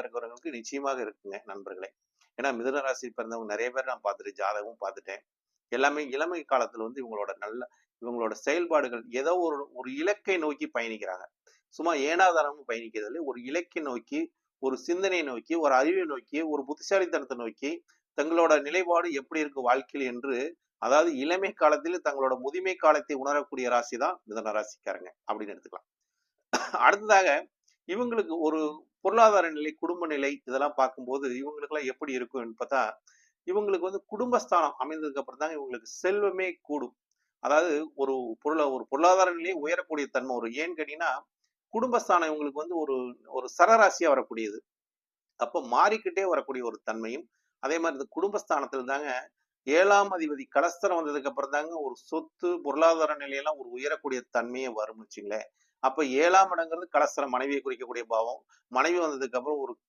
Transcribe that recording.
பிறக்கிறவங்களுக்கு நிச்சயமாக இருக்குங்க நண்பர்களே. ஏன்னா மிதுன ராசி பிறந்தவங்க நிறைய பேர் நான் பார்த்துட்டேன். ஜாதகமும் பார்த்துட்டேன். எல்லாமே இளமை காலத்துல வந்து இவங்களோட செயல்பாடுகள் ஏதோ ஒரு ஒரு இலக்கை நோக்கி பயணிக்கிறாங்க. சும்மா ஏனாதாரமும் பயணிக்கிறதில்ல. ஒரு இலக்கை நோக்கி, ஒரு சிந்தனையை நோக்கி, ஒரு அறிவை நோக்கி, ஒரு புத்திசாலித்தனத்தை நோக்கி, தங்களோட நிலைப்பாடு எப்படி இருக்கு வாழ்க்கையில் என்று அதாவது இளமை காலத்தில் தங்களோட முதுமை காலத்தை உணரக்கூடிய ராசி தான் மிதுன ராசிக்காரங்க அப்படின்னு எடுத்துக்கலாம். அடுத்ததாக இவங்களுக்கு ஒரு பொருளாதார நிலை, குடும்ப நிலை இதெல்லாம் பார்க்கும்போது இவங்களுக்கெல்லாம் எப்படி இருக்கும்னு பார்த்தா, இவங்களுக்கு வந்து குடும்பஸ்தானம் அமைந்ததுக்கு அப்புறம் தாங்க இவங்களுக்கு செல்வமே கூடும். அதாவது ஒரு ஒரு பொருளாதார நிலை உயரக்கூடிய தன்மை வரும். ஏன்னு கேட்டீங்கன்னா, குடும்பஸ்தானம் இவங்களுக்கு வந்து ஒரு ஒரு சரராசியா வரக்கூடியது. அப்ப மாறிக்கிட்டே வரக்கூடிய ஒரு தன்மையும், அதே மாதிரி இந்த குடும்பஸ்தானத்துல தாங்க 7ஆம் அதிபதி கலஸ்திரம் வந்ததுக்கு அப்புறம் தாங்க ஒரு சொத்து, பொருளாதார நிலையெல்லாம் ஒரு உயரக்கூடிய தன்மையே வரும்னு வச்சுங்களேன். அப்ப 7ஆம் இடங்கிறது கலஸ்திரம் மனைவியை குறிக்கக்கூடிய பாவம். மனைவி வந்ததுக்கு அப்புறம் ஒரு